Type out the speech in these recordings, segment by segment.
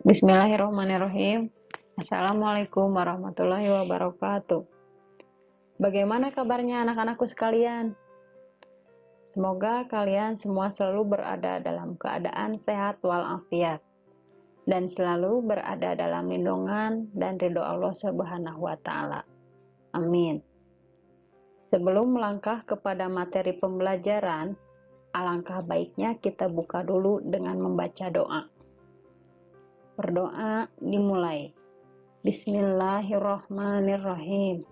Bismillahirrahmanirrahim. Assalamualaikum warahmatullahi wabarakatuh. Bagaimana kabarnya anak-anakku sekalian? Semoga kalian semua selalu berada dalam keadaan sehat walafiat dan selalu berada dalam lindungan dan ridho Allah Subhanahu wa taala. Amin. Sebelum melangkah kepada materi pembelajaran, alangkah baiknya kita buka dulu dengan membaca doa. Berdoa dimulai. Bismillahirrahmanirrahim.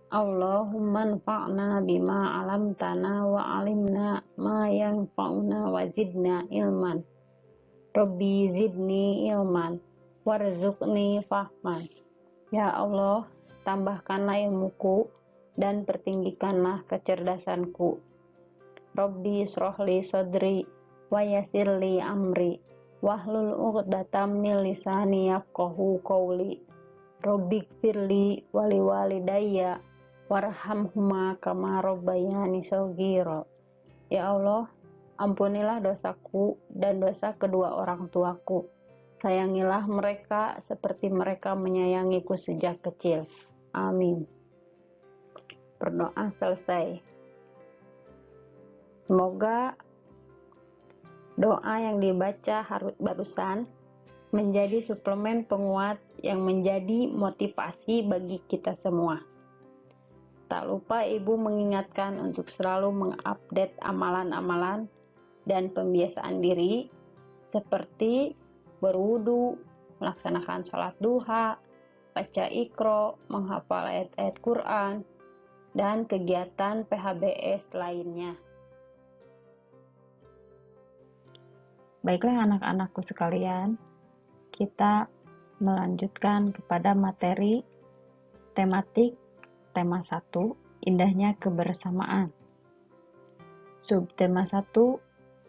Allahumma anfa'na bima 'allamtana wa 'allimna ma yanfa'una wa zidna ilman. Rabbi zidni ilman warzuqni fahman. Ya Allah, tambahkanlah ilmuku dan pertinggikanlah kecerdasanku. Rabbi srohli sodri wa yassirli amri wahlul 'uqdatam min lisani yafqahu qawli. Rabbighfirli wali walidayya warhamhuma kama rabbayani shaghira. Ya Allah, ampunilah dosaku dan dosa kedua orang tuaku. Sayangilah mereka seperti mereka menyayangiku sejak kecil. Amin. Berdoa selesai. Semoga doa yang dibaca barusan menjadi suplemen penguat yang menjadi motivasi bagi kita semua. Tak lupa Ibu mengingatkan untuk selalu mengupdate amalan-amalan dan pembiasaan diri seperti berwudu, melaksanakan sholat duha, baca Iqra, menghafal ayat-ayat Quran, dan kegiatan PHBS lainnya. Baiklah anak-anakku sekalian, kita melanjutkan kepada materi tematik tema 1, indahnya kebersamaan. Subtema 1,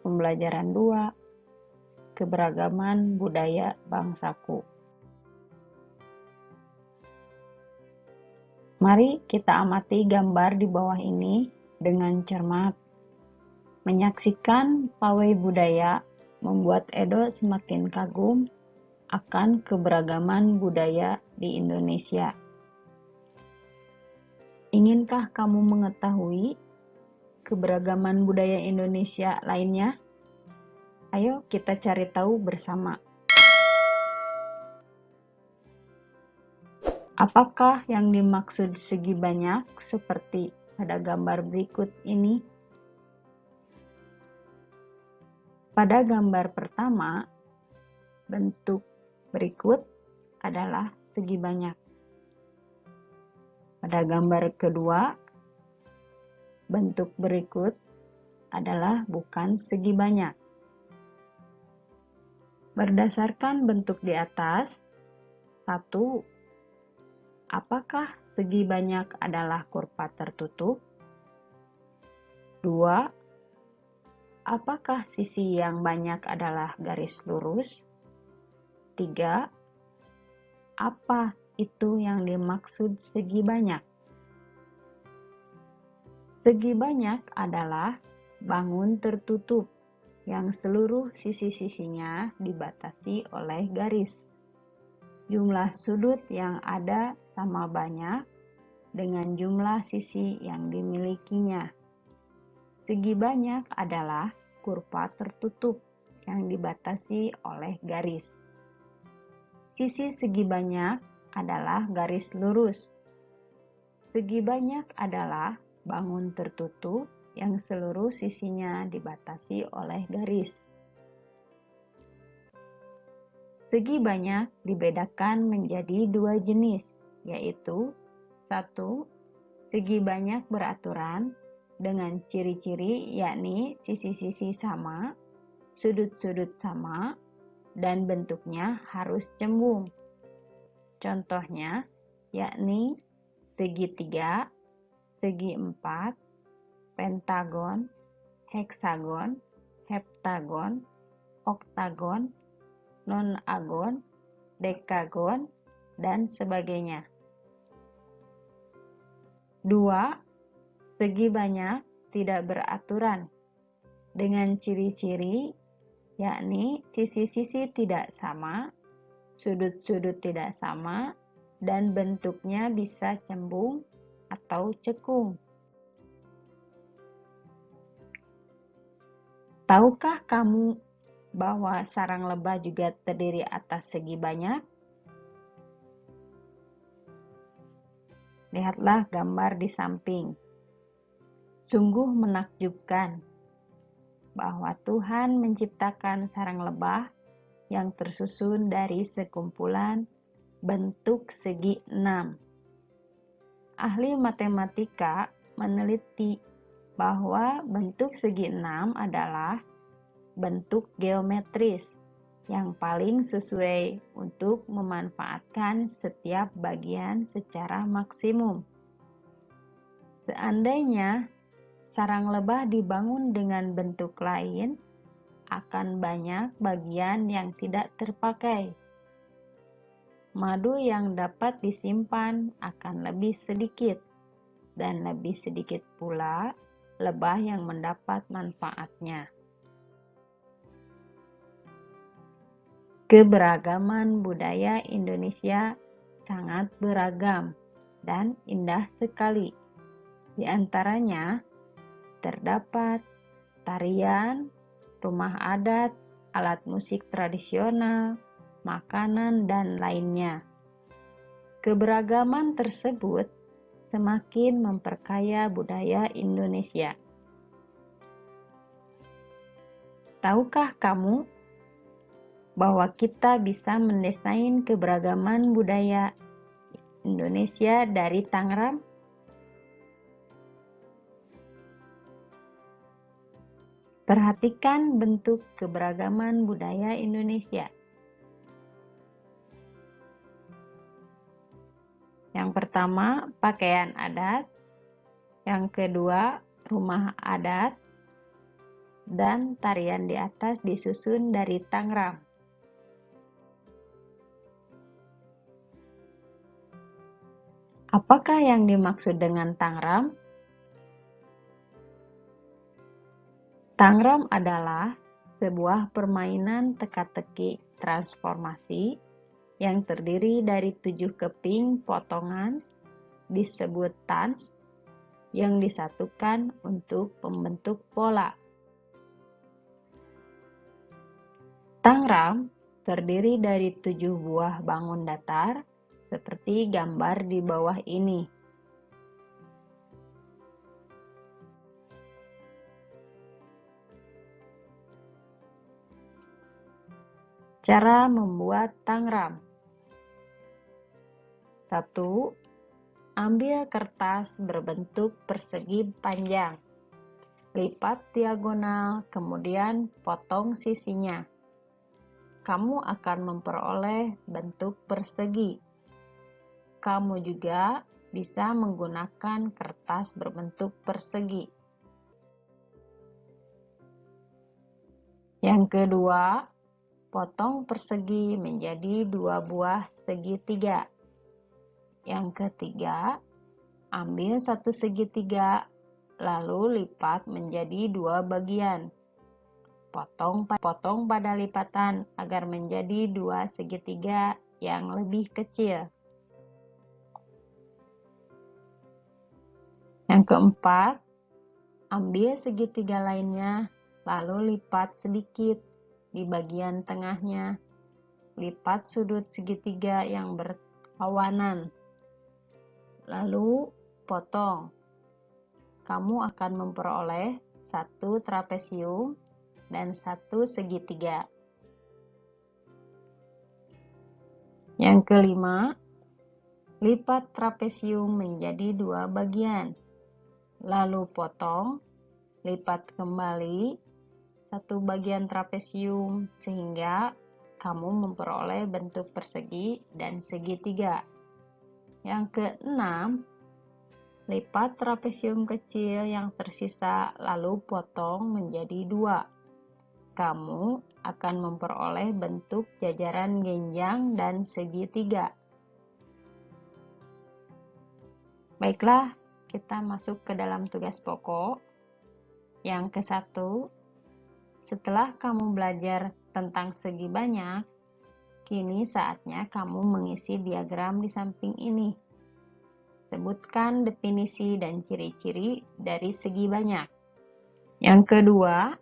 pembelajaran 2, keberagaman budaya bangsaku. Mari kita amati gambar di bawah ini dengan cermat. Menyaksikan pawai budaya membuat Edo semakin kagum akan keberagaman budaya di Indonesia. Inginkah kamu mengetahui keberagaman budaya Indonesia lainnya? Ayo kita cari tahu bersama. Apakah yang dimaksud segi banyak seperti pada gambar berikut ini? Pada gambar pertama, bentuk berikut adalah segi banyak. Pada gambar kedua, bentuk berikut adalah bukan segi banyak. Berdasarkan bentuk di atas, 1. Apakah segi banyak adalah kurva tertutup? 2. Apakah sisi yang banyak adalah garis lurus? 3. Apa itu yang dimaksud segi banyak? Segi banyak adalah bangun tertutup yang seluruh sisi-sisinya dibatasi oleh garis. Jumlah sudut yang ada sama banyak dengan jumlah sisi yang dimilikinya. Segi banyak adalah kurva tertutup yang dibatasi oleh garis. Sisi segi banyak adalah garis lurus. Segi banyak adalah bangun tertutup yang seluruh sisinya dibatasi oleh garis. Segi banyak dibedakan menjadi 2 jenis, yaitu 1. Segi banyak beraturan dengan ciri-ciri yakni sisi-sisi sama, sudut-sudut sama, dan bentuknya harus cembung. Contohnya yakni segitiga, segi 4, pentagon, heksagon, heptagon, oktagon, nonagon, dekagon, dan sebagainya. 2. Segi banyak tidak beraturan dengan ciri-ciri yakni sisi-sisi tidak sama, sudut-sudut tidak sama, dan bentuknya bisa cembung atau cekung. Tahukah kamu bahwa sarang lebah juga terdiri atas segi banyak? Lihatlah gambar di samping. Sungguh menakjubkan bahwa Tuhan menciptakan sarang lebah yang tersusun dari sekumpulan bentuk segi 6. Ahli matematika meneliti bahwa bentuk segi 6 adalah bentuk geometris yang paling sesuai untuk memanfaatkan setiap bagian secara maksimum. Seandainya sarang lebah dibangun dengan bentuk lain, akan banyak bagian yang tidak terpakai. Madu yang dapat disimpan akan lebih sedikit, dan lebih sedikit pula lebah yang mendapat manfaatnya. Keberagaman budaya Indonesia sangat beragam dan indah sekali. Di antaranya terdapat tarian, rumah adat, alat musik tradisional, makanan, dan lainnya. Keberagaman tersebut semakin memperkaya budaya Indonesia. Tahukah kamu bahwa kita bisa mendesain keberagaman budaya Indonesia dari Tangram? Perhatikan bentuk keberagaman budaya Indonesia. Yang pertama, pakaian adat. Yang kedua, rumah adat. Dan tarian di atas disusun dari Tangram. Apakah yang dimaksud dengan Tangram? Tangram adalah sebuah permainan teka-teki transformasi yang terdiri dari 7 keping potongan disebut tans yang disatukan untuk membentuk pola. Tangram terdiri dari 7 buah bangun datar seperti gambar di bawah ini. Cara membuat Tangram. 1. Ambil kertas berbentuk persegi panjang. Lipat diagonal, kemudian potong sisinya. Kamu akan memperoleh bentuk persegi. Kamu juga bisa menggunakan kertas berbentuk persegi. Yang kedua, potong persegi menjadi 2 buah segitiga. Yang ketiga, ambil 1 segitiga, lalu lipat menjadi 2 bagian. Potong pada lipatan agar menjadi 2 segitiga yang lebih kecil. Yang keempat, ambil segitiga lainnya, lalu lipat sedikit di bagian tengahnya. Lipat sudut segitiga yang berlawanan, lalu potong. Kamu akan memperoleh 1 trapesium dan 1 segitiga. Yang kelima, lipat trapesium menjadi 2 bagian. Lalu potong, lipat kembali 1 bagian trapesium sehingga kamu memperoleh bentuk persegi dan segitiga. Yang keenam, lipat trapesium kecil yang tersisa lalu potong menjadi 2. Kamu akan memperoleh bentuk jajaran genjang dan segitiga. Baiklah, kita masuk ke dalam tugas pokok. Yang ke-1, setelah kamu belajar tentang segi banyak, Kini saatnya kamu mengisi diagram di samping ini. Sebutkan definisi dan ciri-ciri dari segi banyak. Yang kedua,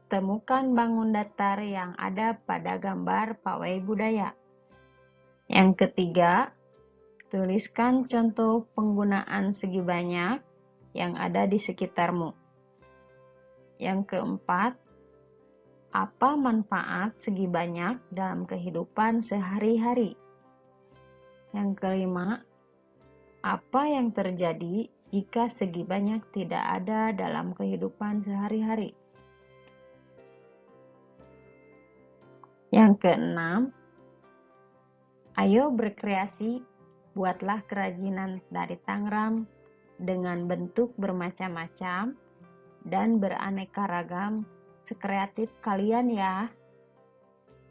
temukan bangun datar yang ada pada gambar pawai budaya. Yang ketiga, tuliskan contoh penggunaan segi banyak yang ada di sekitarmu. Yang keempat, apa manfaat segi banyak dalam kehidupan sehari-hari? Yang kelima, apa yang terjadi jika segi banyak tidak ada dalam kehidupan sehari-hari? Yang keenam, ayo berkreasi, buatlah kerajinan dari Tangram dengan bentuk bermacam-macam dan beraneka ragam sekreatif kalian ya.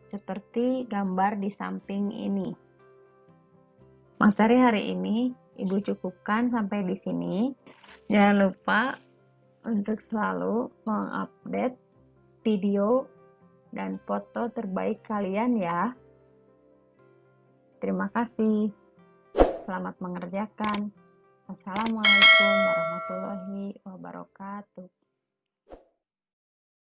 Seperti gambar di samping ini. Materi hari ini Ibu cukupkan sampai di sini. Jangan lupa untuk selalu mengupdate video dan foto terbaik kalian ya. Terima kasih. Selamat mengerjakan. Wassalamualaikum warahmatullahi wabarakatuh.